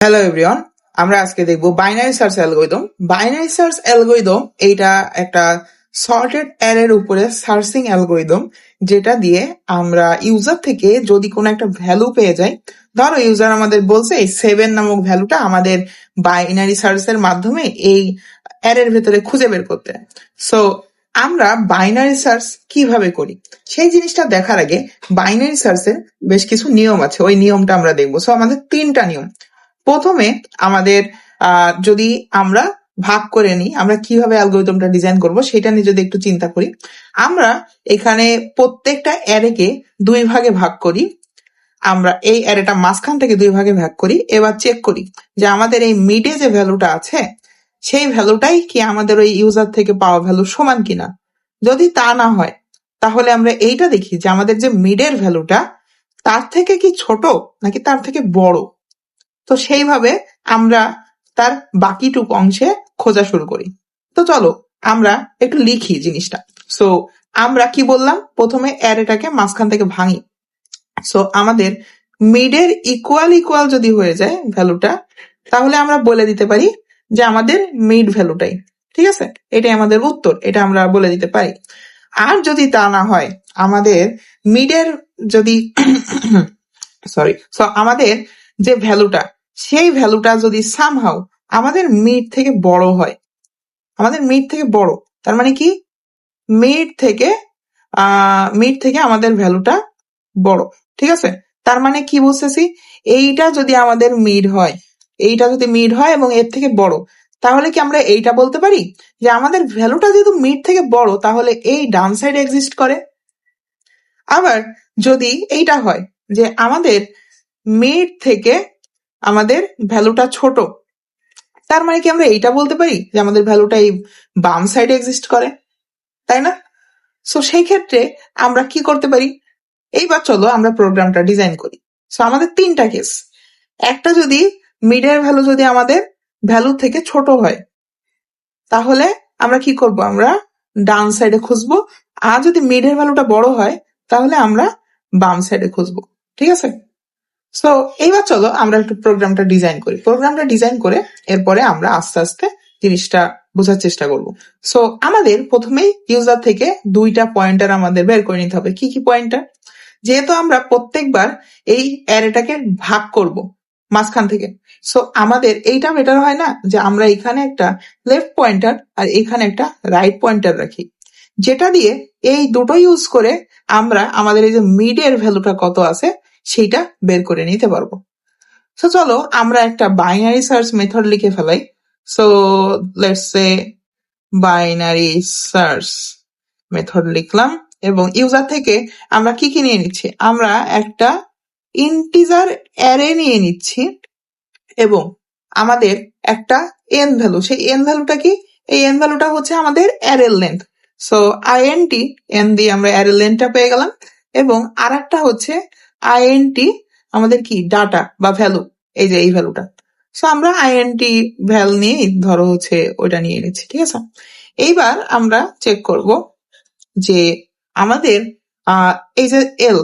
Hello everyone, আমরা আজকে দেখব binary search algorithm. Binary search algorithm এইটা একটা সর্টেড অ্যারের উপরে সার্চিং অ্যালগরিদম, যেটা দিয়ে আমরা ইউজার থেকে যদি কোনো একটা ভ্যালু পেয়ে যাই, ধরো ইউজার আমাদের বলছে এই 7 নামক ভ্যালুটা আমাদের বাইনারি সার্চের মাধ্যমে এই অ্যারের ভেতরে খুঁজে বের করতে। সো আমরা বাইনারি সার্চ কিভাবে করি সেই জিনিসটা দেখার আগে বাইনারি সার্চের বেশ কিছু নিয়ম আছে, ওই নিয়মটা আমরা দেখবো। সো আমাদের 3টা নিয়ম। প্রথমে আমাদের যদি আমরা ভাগ করে নিই, আমরা কিভাবে অ্যালগরিদমটা ডিজাইন করব সেটা নিয়ে যদি একটু চিন্তা করি, আমরা এখানে প্রত্যেকটা অ্যারেকে 2 ভাগে ভাগ করি। আমরা এই অ্যারেটা মাঝখান থেকে 2 ভাগে ভাগ করি। এবার চেক করি যে আমাদের এই মিডে যে ভ্যালুটা আছে সেই ভ্যালুটাই কি আমাদের ওই ইউজার থেকে পাওয়া ভ্যালু সমান কিনা। যদি তা না হয় তাহলে আমরা এইটা দেখি যে আমাদের যে মিডের ভ্যালুটা তার থেকে কি ছোট নাকি তার থেকে বড়। তো সেইভাবে আমরা তার বাকিটুকু অংশে খোঁজা শুরু করি। তো চলো আমরা একটু লিখি জিনিসটা। সো আমরা কি বললাম, প্রথমে অ্যারেটাকে মাঝখান থেকে ভাঙি। সো আমাদের মিডের ইকুয়াল ইকুয়াল যদি হয়ে যায় ভ্যালুটা, তাহলে আমরা বলে দিতে পারি যে আমাদের মিড ভ্যালুটাই ঠিক আছে, এটাই আমাদের উত্তর, এটা আমরা বলে দিতে পারি। আর যদি তা না হয়, আমাদের মিডের যদি সরি সো আমাদের যে ভ্যালুটা সেই ভ্যালুটা যদি সামহাউ আমাদের মিড থেকে বড় হয়, আমাদের মিড থেকে বড়, তার মানে কি মিড থেকে আমাদের ভ্যালুটা বড়, ঠিক আছে। তার মানে কি বুঝতেছি, এইটা যদি আমাদের মিড হয়, এইটা যদি মিড হয় এবং এর থেকে বড়, তাহলে কি আমরা এইটা বলতে পারি যে আমাদের ভ্যালুটা যেহেতু মিড থেকে বড় তাহলে এই ডান সাইড এক্সিস্ট করে। আবার যদি এইটা হয় যে আমাদের মিড থেকে আমাদের ভ্যালুটা ছোট, তার মানে কি আমরা এইটা বলতে পারি যে আমাদের ভ্যালুটা এই বাম সাইডে এক্সিস্ট করে, তাই না? সো সেই ক্ষেত্রে আমরা কি করতে পারি, এইবার চলো আমরা প্রোগ্রামটা ডিজাইন করি। সো আমাদের 3টা কেস। একটা যদি মিডের ভ্যালু যদি আমাদের ভ্যালু থেকে ছোট হয়, তাহলে আমরা কি করব, আমরা ডান সাইডে খুঁজবো। আর যদি মিডের ভ্যালুটা বড় হয় তাহলে আমরা বাম সাইডে খুঁজবো, ঠিক আছে। সো এইবার চলো আমরা একটু প্রোগ্রামটা ডিজাইন করি। প্রোগ্রামটা ডিজাইন করে এরপরে আমরা আস্তে আস্তে জিনিসটা বোঝার চেষ্টা করব। সো আমাদের প্রথমেই ইউজার থেকে 2টা পয়েন্টার আমাদের বের করে নিতে হবে। কি কি পয়েন্টার? যেহেতু আমরা প্রত্যেকবার এই অ্যারেটাকে ভাগ করব মাঝখান থেকে, সো আমাদের এইটা বেটার হয় না যে আমরা এখানে একটা লেফট পয়েন্টার আর এখানে একটা রাইট পয়েন্টার রাখি, যেটা দিয়ে এই দুটো ইউজ করে আমরা আমাদের এই যে মিডের ভ্যালুটা কত আছে সেইটা বের করে নিতে পারবো। সো চলো আমরা একটা বাইনারি সার্চ মেথড লিখে ফেলাই। So let's say binary search method লিখলাম এবং ইউজার থেকে আমরা কি কি নিয়ে নিচ্ছি, আমরা একটা ইন্টিজার অ্যারে নিয়ে নিচ্ছি এবং আমাদের একটা এন ভ্যালু, সেই এন ভ্যালুটা কি, এই এন ভ্যালুটা হচ্ছে আমাদের অ্যারের লেন্থ। সো আইএনটি এন দিয়ে আমরা অ্যারের লেন্থটা পেয়ে গেলাম এবং আর একটা হচ্ছে আইএনটি আমাদের কি ডাটা বা ভ্যালু, এই যে এই ভ্যালুটা। সো আমরা আইএনটি ভ্যালু নিয়ে ধরো হচ্ছে ওইটা নিয়ে নিচ্ছি, ঠিক আছে। এইবার আমরা চেক করব যে আমাদের এই যে এল,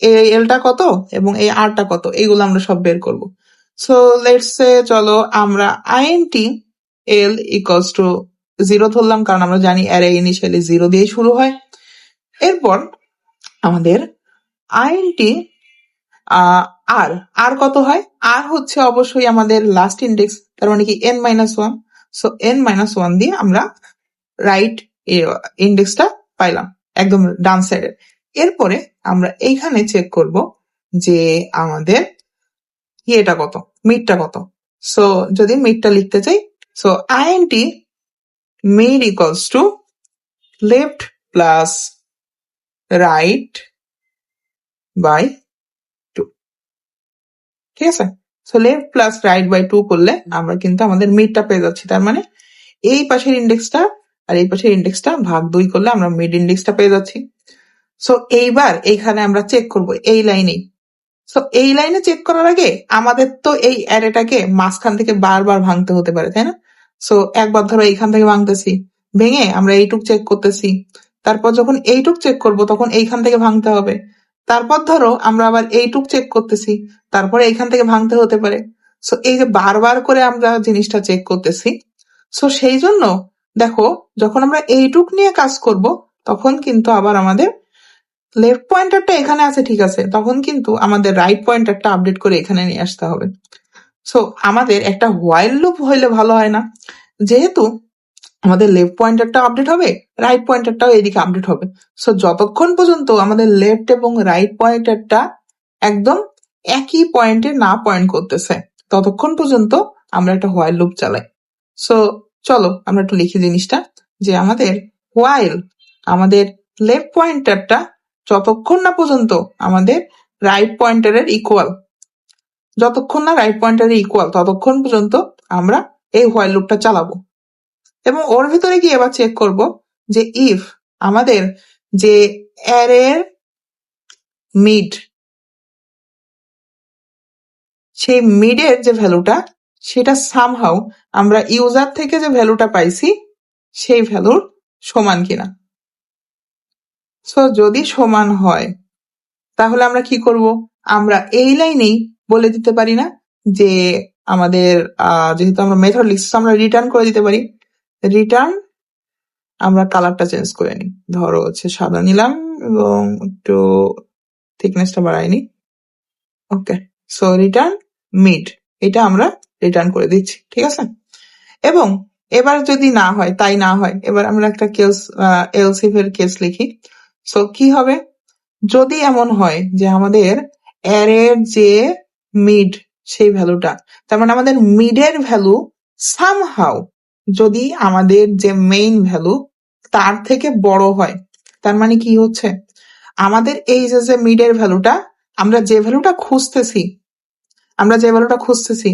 এই এলটা কত এবং এই আরটা কত, এইগুলো আমরা সব বের করব। সো লেটস সে চলো আমরা আইএনটি এল ইকুয়ালস টু 0 ধরলাম, কারণ আমরা জানি অ্যারে ইনিশিয়ালি 0 দিয়ে শুরু হয়। এরপর আমাদের আইএনটি আর, আর কত হয়, আর হচ্ছে অবশ্যই আমাদের লাস্ট ইন্ডেক্স, তার মানে কি n-1। সো n-1 দিয়ে আমরা রাইট ইন্ডেক্সটা পাইলাম একদম ডান সাইডে। এরপরে আমরা এইখানে চেক করব যে আমাদের ইয়েটা কত, মিডটা কত। সো যদি মিডটা লিখতে চাই, so INT mid equals to left plus right by 2, ঠিক আছে। So left plus right by 2 করলে আমরা কিন্তু আমাদের মিডটা পেয়ে যাচ্ছি। তার মানে এই পাশের ইন্ডেক্সটা আর এই পাশের ইন্ডেক্সটা ভাগ 2 করলে আমরা মিড ইন্ডেক্সটা পেয়ে যাচ্ছি। সো এইবার এইখানে আমরা চেক করব এই লাইনেই। সো এই লাইনে চেক করার আগে আমাদের তো এই অ্যারেটাকে মাঝখান থেকে বারবার ভাঙতে হতে পারে, তাই না? সো একবার ধরো এইখান থেকে ভাঙতেছি, ভেঙে আমরা এইটুক চেক করতেছি, তারপর যখন এইটুক চেক করব তখন এইখান থেকে ভাঙতে হবে, তারপর ধরো আমরা আবার এইটুক চেক করতেছি, তারপরে এইখান থেকে ভাঙতে হতে পারে। সো এই যে বারবার করে আমরা জিনিসটা চেক করতেছি, সো সেই জন্য দেখো যখন আমরা এইটুক নিয়ে কাজ করব তখন কিন্তু আবার আমাদের লেফট পয়েন্টারটা এখানে আছে ঠিক আছে, তখন কিন্তু আমাদের রাইট পয়েন্টারটা আপডেট করে এখানে নিয়ে আসতে হবে। সো আমাদের একটা হোয়াইল লুপ হইলে ভালো হয় না? যেহেতু আমাদের লেফট পয়েন্টারটা আপডেট হবে, রাইট পয়েন্টারটাও এদিকে আপডেট হবে। সো যতক্ষণ পর্যন্ত আমাদের লেফট এবং রাইট পয়েন্টারটা একদম একই পয়েন্টে না পয়েন্ট করতেছে ততক্ষণ পর্যন্ত আমরা একটা হোয়াইল লুপ চালাই। সো চলো আমরা একটু লিখি জিনিসটা, যে আমাদের হোয়াইল আমাদের লেফট পয়েন্টারটা যতক্ষণ না পর্যন্ত আমাদের রাইট পয়েন্টারের ইকুয়াল, যতক্ষণ না রাইট পয়েন্টারের ইকুয়াল ততক্ষণ পর্যন্ত আমরা এই হোয়াইল লুপটা চালাবো। এবং ওর ভিতরে গিয়ে এবার চেক করব যে ইফ আমাদের যে অ্যারের মিড, সেই মিডের যে ভ্যালুটা সেটা সামহাউ আমরা ইউজার থেকে যে ভ্যালুটা পাইছি সেই ভ্যালুর সমান কিনা। সো যদি সমান হয় তাহলে আমরা কি করব, আমরা এই লাইনেই বলে দিতে পারি না যে আমাদের যেহেতু আমরা মেথড লিখছি আমরা রিটার্ন করে দিতে পারি, রিটার্ন, আমরা কালারটা চেঞ্জ করে নিই, ধরো হচ্ছে সাদা নিলাম এবং একটু থিকনেসটা বাড়াইনি। ওকে, সো রিটার্ন মিড, এটা আমরা রিটার্ন করে দিচ্ছি, ঠিক আছে। এবং এবার যদি না হয়, তাই না হয়, এবার আমরা একটা কেস এলস ইফ এর কেস লিখি। সো কি হবে, যদি এমন হয় যে আমাদের অ্যারের যে মিড সেই ভ্যালুটা, তার মানে আমাদের মিডের ভ্যালু সামহাউ যদি আমাদের যে মেইন ভ্যালু তার থেকে বড় হয়, তার মানে কি হচ্ছে আমাদের এই যে মিডের ভ্যালুটা আমরা যে ভ্যালুটা খুঁজতেছি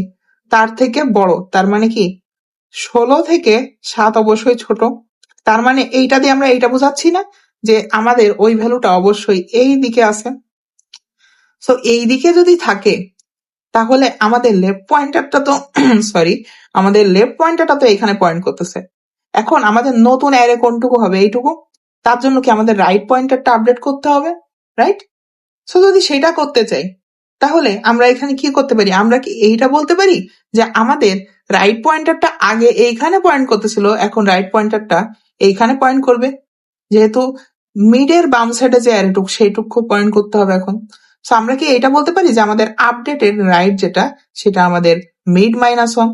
তার থেকে বড়, তার মানে কি 16 থেকে 7 অবশ্যই ছোট। তার মানে এইটা দিয়ে আমরা এইটা বোঝাচ্ছি না যে আমাদের ওই ভ্যালুটা অবশ্যই এই দিকে আছে। সো এই দিকে যদি থাকে তাহলে আমাদের লেফট পয়েন্টারটা তো সরি আমাদের লেফট পয়েন্টারটা তো এখানে পয়েন্ট করতেছে। এখন আমাদের নতুন অ্যারে কোনটুকু হবে, এইটুকু। তার জন্য কি আমাদের রাইট পয়েন্টারটা আপডেট করতে হবে, রাইট? সো যদি সেটা করতে চাই তাহলে আমরা এখানে কি করতে পারি, আমরা কি এইটা বলতে পারি যে আমাদের রাইট পয়েন্টারটা আগে এইখানে পয়েন্ট করতেছিল, এখন রাইট পয়েন্টারটা এইখানে পয়েন্ট করবে, যেহেতু মিডের বাম সাইডে যে অ্যারেটুক সেইটুকু পয়েন্ট করতে হবে এখন। সো আমরা কি এটা বলতে পারি যে আমাদের আপডেটেড রাইট যেটা সেটা আমাদের মিড -1,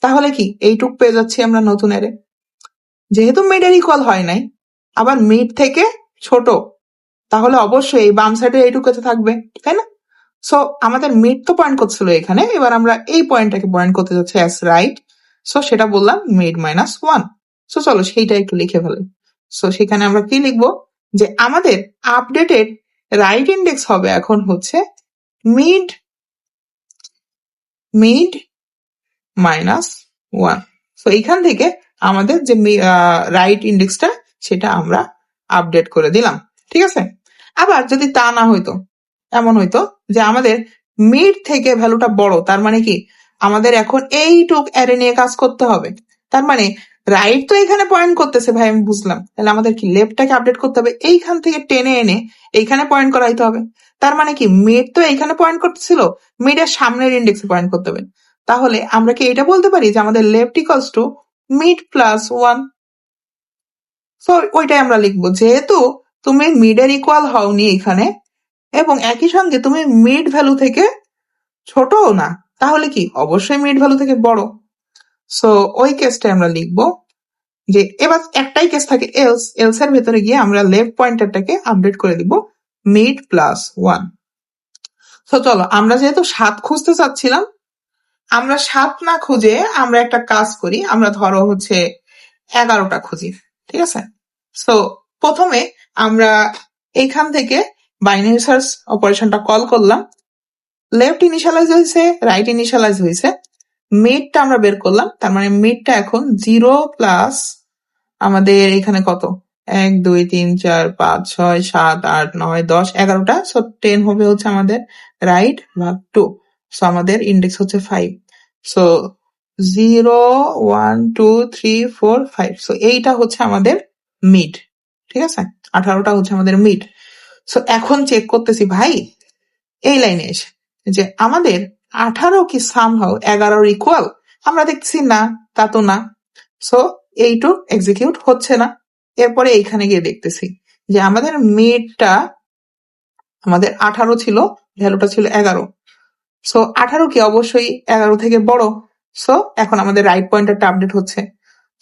তাহলে কি এইটুক পেয়ে যাচ্ছি আমরা নতুন অ্যারে। যেহেতু মিডের ইকুয়াল হয় নাই, আবার মিড থেকে ছোট, তাহলে অবশ্যই এই বাম সাইডে এইটুকুতে থাকবে, তাই না? সো আমাদের মিড তো পয়েন্ট করছিল এখানে, এবার আমরা এই পয়েন্টটাকে পয়েন্ট করতে যাচ্ছি অ্যাজ রাইট। সো সেটা বললাম মিড -1। সো চলো সেইটা একটু লিখে ফেলি। সো সেখানে আমরা কি লিখবো, যে আমাদের আপডেটেড রাইট ইন্ডেক্স হবে এখন হচ্ছে মিড -1। সো এইখান থেকে আমাদের যে রাইট ইন্ডেক্সটা সেটা আমরা আপডেট করে দিলাম, ঠিক আছে। আবার যদি তা না হইতো, এমন হইতো যে আমাদের মিড থেকে ভ্যালুটা বড়, তার মানে কি আমাদের এখন এইটুক অ্যারে নিয়ে কাজ করতে হবে। তার মানে রাইট তো এখানে পয়েন্ট করতেছে ভাই, আমি বুঝলাম, তাহলে আমাদের কি লেফটটাকে আপডেট করতে হবে, এইখান থেকে টেনে এনে এইখানে পয়েন্ট করাইতে হবে। তার মানে কি মিড তো এইখানে পয়েন্ট করতেছিল, মিডের সামনের ইন্ডেক্সে পয়েন্ট করতে হবে। তাহলে আমরা কি এটা বলতে পারি যে আমাদের left equals to mid +1। So ওইটাই আমরা লিখবো, যেহেতু তুমি মিডের ইকুয়াল হওনি এখানে এবং একই সঙ্গে তুমি মিড ভ্যালু থেকে ছোটও না, তাহলে কি অবশ্যই মিড ভ্যালু থেকে বড়। সো ওই কেসটা আমরা লিখবো যে এবার একটাই কেস থাকে এলস, এলস এর ভেতরে গিয়ে আমরা লেফট পয়েন্টারটাকে আপডেট করে দিব মিড +1। সো চলো আমরা যেহেতু 7 খুঁজতে চাচ্ছিলাম, আমরা 7 না খুঁজে আমরা একটা কাজ করি, আমরা ধরো হচ্ছে 11টা খুঁজি, ঠিক আছে। সো প্রথমে আমরা এইখান থেকে বাইনারি সার্চ অপারেশনটা কল করলাম, লেফট ইনিশিয়ালাইজ হয়েছে, রাইট ইনিশিয়ালাইজ হয়েছে, মিডটা আমরা বের করলাম, তার মানে মিডটা এখন 0 প্লাস আমাদের এখানে কত 1 2 3 4 5 6 7 8 9 10 11টা। সো 10 হবে হচ্ছে আমাদের রাইট ভাগ 2। সো আমাদের ইন্ডেক্স হচ্ছে 5। সো 0 1 2 3 4 5। সো এইটা হচ্ছে আমাদের মিড, ঠিক আছে। 18টা হচ্ছে আমাদের মিড। সো এখন চেক করতেছি ভাই এই লাইনে এসে যে আমাদের 18 কি সামহাউ 11 ইকুয়াল? আমরা দেখছি না, তা তো না। সো এইটু এক্সিকিউট হচ্ছে না। এরপরে এইখানে গিয়ে দেখতেছি যে আমাদের মিডটা আমাদের 18 ছিল, ভ্যালুটা ছিল 11। সো 18 কি অবশ্যই 11 থেকে বড়। সো এখন আমাদের রাইট পয়েন্টারটা আপডেট হচ্ছে।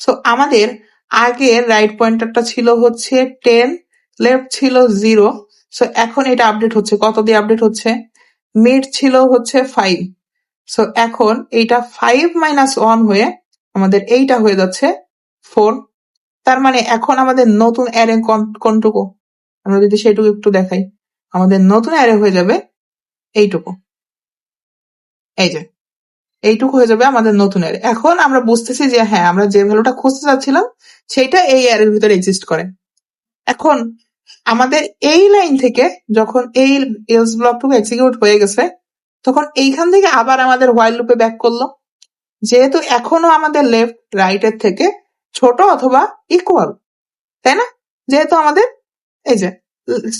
সো আমাদের আগের রাইট পয়েন্টারটা ছিল হচ্ছে 10, লেফট ছিল 0। সো এখন এটা আপডেট হচ্ছে, কত দিয়ে আপডেট হচ্ছে? মিড ছিল হচ্ছে 5। সো এখন এইটা 5 মাইনাস 1 হয়ে আমাদের এইটা হয়ে যাচ্ছে 4। তার মানে এখন আমাদের নতুন অ্যারে কোনটুকু? আমরা যদি সেটুকু একটু দেখাই, আমাদের নতুন অ্যারে হয়ে যাবে এইটুকু। এই যে এইটুকু হয়ে যাবে আমাদের নতুন অ্যারে। এখন আমরা বুঝতেছি যে হ্যাঁ, আমরা যে ভ্যালুটা খুঁজতে চাচ্ছিলাম সেটা এই অ্যারের ভিতরে এক্সিস্ট করে। এখন আমাদের এই লাইন থেকে যখন এই এলস ব্লকটুকু এক্সিকিউট হয়ে গেছে, তখন এইখান থেকে আবার আমাদের হোয়াইল লুপে ব্যাক করলো, যেহেতু এখনো আমাদের লেফট রাইটের থেকে ছোট অথবা ইকুয়াল, তাই না? যেহেতু আমাদের এই যে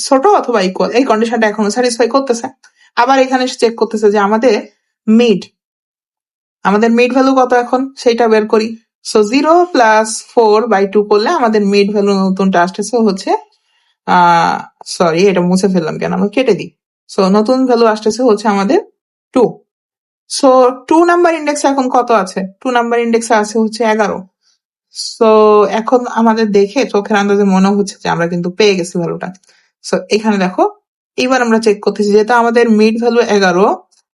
ছোট অথবা ইকুয়াল এই কন্ডিশনটা এখনো স্যাটিসফাই করতেছে। আবার এখানে চেক করতেছে যে আমাদের মিড ভ্যালু কত এখন সেটা বের করি। সো 0 প্লাস 4/2 করলে আমাদের মিড ভ্যালু নতুনটা আসতেছে হচ্ছে সরি, এটা মুছে ফেললাম কেন, আমরা কেটে দিই। সো নতুন ভ্যালু আসতেছে হচ্ছে আমাদের 2। সো 2 নাম্বার ইন্ডেক্সে এখন কত আছে? 2 নাম্বার ইন্ডেক্সে আছে হচ্ছে 11। সো এখন আমাদের দেখে চোখের আন্দাজে মনে হচ্ছে যে আমরা কিন্তু পেয়ে গেছি ভ্যালুটা। সো এখানে দেখো, এবার আমরা চেক করতেছি যেহেতু আমাদের মিড ভ্যালু 11,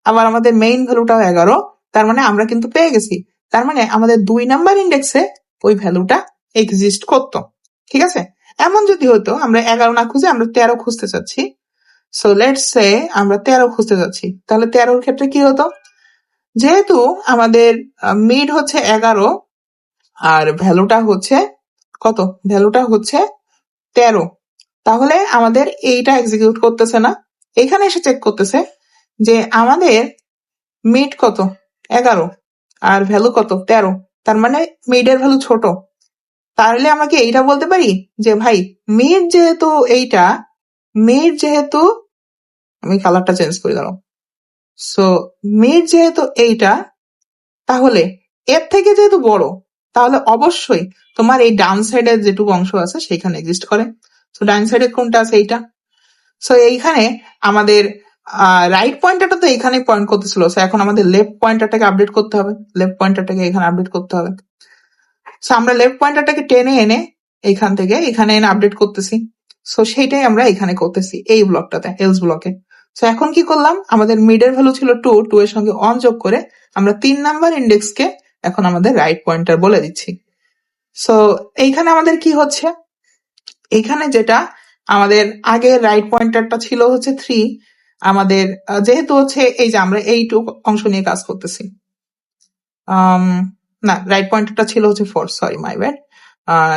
আবার আমাদের মেইন ভ্যালুটাও 11, তার মানে আমরা কিন্তু পেয়ে গেছি। তার মানে আমাদের 2 নাম্বার ইন্ডেক্সে ওই ভ্যালুটা এক্সিস্ট করতো। ঠিক আছে? এমন যদি হতো আমরা 11 না খুঁজে আমরা 13 খুঁজতে চাচ্ছি, সো লেটস সে আমরা 13 খুঁজতে যাচ্ছি, তাহলে 13 ক্ষেত্রে কি হতো? যেহেতু আমাদের মিড হচ্ছে 11 আর ভ্যালুটা হচ্ছে কত? ভ্যালুটা হচ্ছে 13, তাহলে আমাদের এইটা এক্সিকিউট করতেছে না। এখানে এসে চেক করতেছে যে আমাদের মিড কত? 11 আর ভ্যালু কত? 13। তার মানে মিডের ভ্যালু ছোট। তাহলে আমাকে এইটা বলতে পারি যে ভাই মিড যেহেতু এইটা, মিড যেহেতু, আমি কালারটা চেঞ্জ করে দাঁড়াও। সো মিড যেহেতু এইটা, তাহলে এর থেকে যেহেতু বড়, তাহলে অবশ্যই তোমার এই ডাউন সাইডের যেটুকু অংশ আছে সেখানে এক্সিস্ট করে। সো ডাউন সাইডে কোনটা আছে? এইটা। সো এইখানে আমাদের রাইট পয়েন্টারটা তো এইখানে পয়েন্ট করতেছিল, সো এখন আমাদের লেফট পয়েন্টারটাকে আপডেট করতে হবে, লেফট পয়েন্টারটাকে এখানে আপডেট করতে হবে। সো আমরা লেফট পয়েন্টারটাকে টেনে এনে এইখান থেকে এখানে এনে আপডেট করতেছি। সো সেইটাই আমরা এখানে করতেছি এই ব্লকটাতে, এলস ব্লকে। সো এখন কি করলাম? আমাদের মিডের ভ্যালু ছিল 2, 2 এর সঙ্গে 1 যোগ করে আমরা 3 নাম্বার ইন্ডেক্সকে এখন আমাদের রাইট পয়েন্টার বলে দিচ্ছি। সো এইখানে আমাদের কি হচ্ছে? এইখানে যেটা আমাদের আগের রাইট পয়েন্টারটা ছিল হচ্ছে 3, আমাদের যেহেতু হচ্ছে এই যে আমরা এইটুকু অংশ নিয়ে কাজ করতেছি, না রাইট পয়েন্টারটা ছিল হচ্ছে 4, sorry my bad,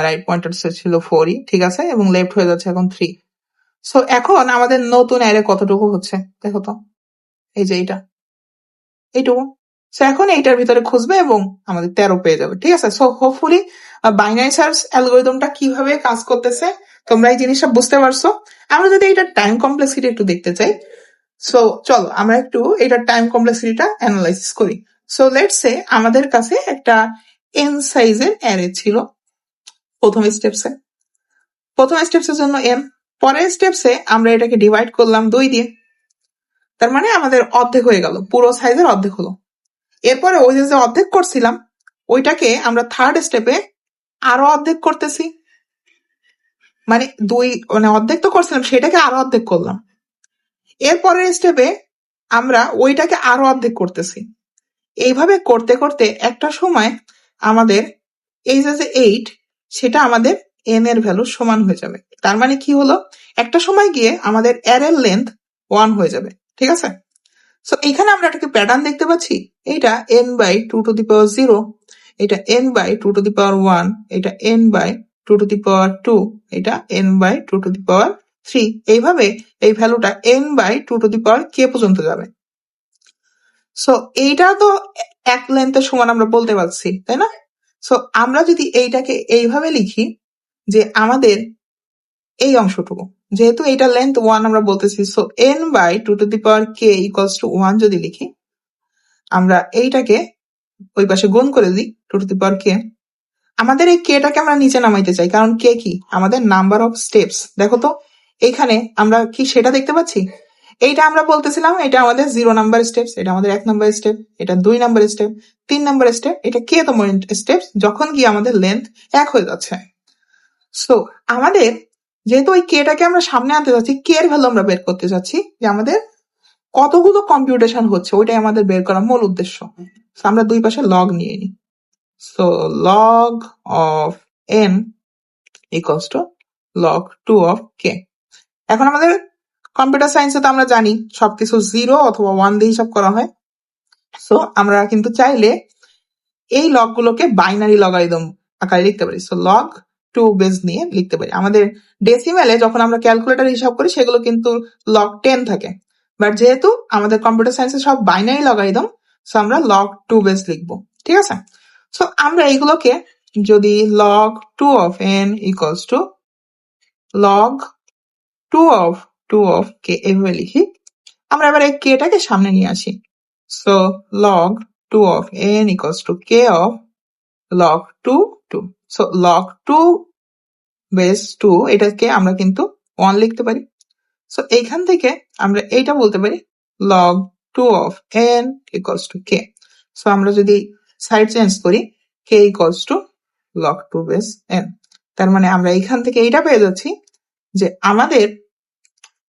right pointer ছিল 4ই, ঠিক আছে, এবং লেফট হয়ে যাচ্ছে এখন 3। সো এখন আমাদের নতুন অ্যারে কতটুকু হচ্ছে দেখো তো, এই যে এইটুকু। সো এখন এইটার ভিতরে খুঁজবে এবং আমাদের 13 পেয়ে যাবে। ঠিক আছে? সো হোপফুলি বাইনারি সার্চ অ্যালগোরিদমটা কিভাবে কাজ করতেছে তোমরা এই জিনিসটা বুঝতে পারছো। আমরা যদি এটার টাইম কমপ্লেক্সিটি একটু দেখতে চাই, সো চলো আমরা একটু এটার টাইম কমপ্লেক্সিটিটা অ্যানালাইসিস করি। সো লেটস সে আমাদের কাছে একটা n সাইজের অ্যারে ছিল প্রথম স্টেপসে, প্রথম স্টেপসের জন্য n, পরের স্টেপসে আমরা এটাকে ডিভাইড করলাম 2 দিয়ে, তার মানে আমাদের অর্ধেক হয়ে গেল, পুরো সাইজের অর্ধেক হলো। এরপরে ওই যে অর্ধেক করছিলাম ওইটাকে আমরা থার্ড স্টেপে আরো অর্ধেক করতেছি, মানে 2 মানে অর্ধেক তো করছিলাম সেটাকে আরো অর্ধেক করলাম। এরপরের স্টেপে আমরা ওইটাকে আরো অর্ধেক করতেছি। এইভাবে করতে করতে একটা সময় আমাদের এই যে 8 সেটা আমাদের n এর ভ্যালু সমান হয়ে যাবে। তার মানে কি হলো? একটা সময় গিয়ে আমাদের অ্যারের লেন্থ 1 হয়ে যাবে। ঠিক আছে? সো এখানে আমরা একটা প্যাটার্ন দেখতে পাচ্ছি, এইটা n/2^0, এটা n/2^1, এটা n/2^2, এটা n/2^3, এইভাবে এই ভ্যালুটা n/2k পর্যন্ত যাবে। সো এইটা তো এক লেন্থের সমান আমরা বলতে পারছি, তাই না? সো আমরা যদি এইটাকে এইভাবে লিখি যে আমাদের এই অংশটুকু, যেহেতু এটা লেন্থ 1 আমরা বলতেছি, সো n/2k = 1 যদি লিখি, আমরা এইটাকে ওই পাশে গুণ করে দিই 2 টু দি পাওয়ার k। আমাদের এই কেটাকে আমরা নিচে নামাইতে চাই, কারণ কে কি আমাদের নাম্বার অফ স্টেপস। দেখো তো এইখানে আমরা কি সেটা দেখতে পাচ্ছি। এইটা আমরা বলতেছিলাম এটা আমাদের 0 নাম্বার স্টেপস, এটা আমাদের 1 নাম্বার স্টেপ, এটা 2 নাম্বার স্টেপ, 3 নাম্বার স্টেপ, এটা কে তম স্টেপস যখন কি আমাদের লেন্থ 1 হয়ে যাচ্ছে। সো আমাদের যেহেতু ওই কেটাকে আমরা সামনে আনতে যাচ্ছি, কে এর ভ্যালু আমরা বের করতে চাচ্ছি যে আমাদের কতগুলো কম্পিউটেশন হচ্ছে, ওইটাই আমাদের বের করার মূল উদ্দেশ্য। So আমরা দুই পাশে লগ নিয়ে নিই। So log of n equals to log 2 of k। এখন আমাদের কম্পিউটার সায়েন্সে তো আমরা জানি সবকিছু 0 অথবা 1 দিয়ে হিসাব করা হয়। সো আমরা কিন্তু চাইলে এই লগ গুলোকে বাইনারি লগারিদম আকারে লিখতে পারি। সো লগ 2 বেস নিয়ে লিখতে পারি। আমাদের ডেসিমেলে যখন আমরা ক্যালকুলেটর হিসাব করি সেগুলো কিন্তু লগ 10 থাকে, বাট যেহেতু আমাদের কম্পিউটার সায়েন্সে সব বাইনারি লগারিদম, সো আমরা লগ 2 বেস লিখবো। ঠিক আছে। সো আমরা এইগুলোকে যদি log 2 of n equals to log 2 of k এভাবে লিখি, আমরা এবার এই kটাকে সামনে নিয়ে আসি। So log 2 of n equals to k of log 2 2। So log 2 base 2 এটাকে আমরা কিন্তু 1 লিখতে পারি। সো এইখান থেকে আমরা এইটা বলতে পারি log 2 of n equals to k। So আমরা যদি সাইড চেঞ্জ করি k equals to log 2 base n, তার মানে আমরা এইখান থেকে এইটা পেয়ে যাচ্ছি যে আমাদের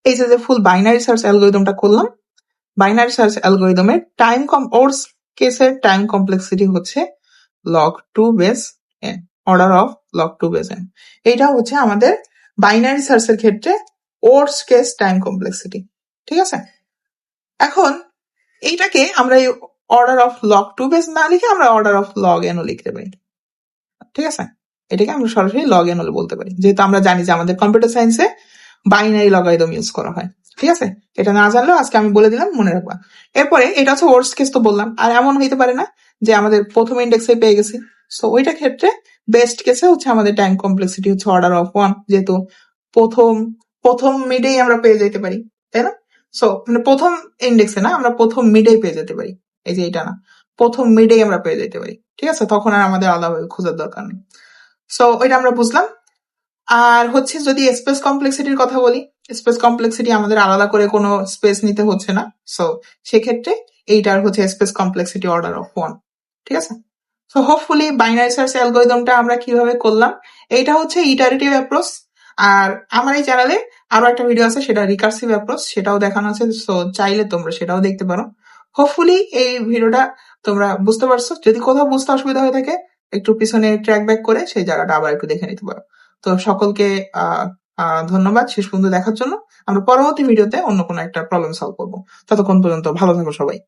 এই যে ফুল বাইনারি সার্চ অ্যালগরিদমটা করলাম, বাইনারি সার্চ অ্যালগরিদমের টাইম ওরস কেসের টাইম কমপ্লেক্সিটি হচ্ছে log 2 base n, order of log 2 base n। এইটা হচ্ছে আমাদের বাইনারি সার্চের ক্ষেত্রে ওরস কেস টাইম কমপ্লেক্সিটি। ঠিক আছে। এখন এইটাকে আমরা এই অর্ডার অফ log 2 বেস না লিখে আমরা অর্ডার অফ log n ও লিখতে পারি। ঠিক আছে। এটাকে আমরা সরাসরি log n বলতে পারি, যেহেতু আমরা জানি যে আমাদের কম্পিউটার সায়েন্সে বাইনারি লগারিদম ইউজ করা হয়। ঠিক আছে। এটা না জানলেও আজকে আমি বলে দিলাম, মনে রাখবা। এরপরে এটা হচ্ছে ওয়ার্স্ট কেস তো বললাম, আর এমন হইতে পারে না যে আমাদের প্রথম ইন্ডেক্সে পেয়ে গেছি। সো ওইটা ক্ষেত্রে বেস্ট কেসে হচ্ছে আমাদের টাইম কমপ্লেক্সিটি হচ্ছে অর্ডার অফ 1, যেহেতু প্রথম মিডেই আমরা পেয়ে যেতে পারি, তাই না। সো মানে প্রথম ইন্ডেক্সে না, আমরা প্রথম মিডেই পেয়ে যেতে পারি। এই যে এটা না, প্রথম মিডেই আমরা পেয়ে যেতে পারি। ঠিক আছে। তখন আর আমাদের আলাদাভাবে খোঁজার দরকার নেই। সো ওইটা আমরা বুঝলাম। আর হচ্ছে যদি স্পেস কমপ্লেক্সিটির কথা বলি, স্পেস কমপ্লেক্সিটি আমাদের আলাদা করে কোনো স্পেস নিতে হচ্ছে না। সো সেক্ষেত্রে এইটার হচ্ছে স্পেস কমপ্লেক্সিটি অর্ডার অফ 1। ঠিক আছে। সো হোপফুলি বাইনারি সার্চ অ্যালগরিদমটা আমরা কিভাবে করলাম, এইটা হচ্ছে ইটারেটিভ অ্যাপ্রোচ। আর আমার এই চ্যানেলে আরো একটা ভিডিও আছে, সেটা রিকার্সিভ অ্যাপ্রোচ, সেটাও দেখানো আছে। সো চাইলে তোমরা সেটাও দেখতে পারো। হোপফুলি এই ভিডিওটা তোমরা বুঝতে পারছো। যদি কোথাও বুঝতে অসুবিধা হয়ে থাকে একটু পিছনে ট্র্যাক ব্যাক করে সেই জায়গাটা আবার একটু দেখে নিতে পারো। তো সকলকে ধন্যবাদ শেষ পর্যন্ত দেখার জন্য। আমরা পরবর্তী ভিডিওতে অন্য কোনো একটা প্রবলেম সলভ করবো। ততক্ষণ পর্যন্ত ভালো থাকো সবাই।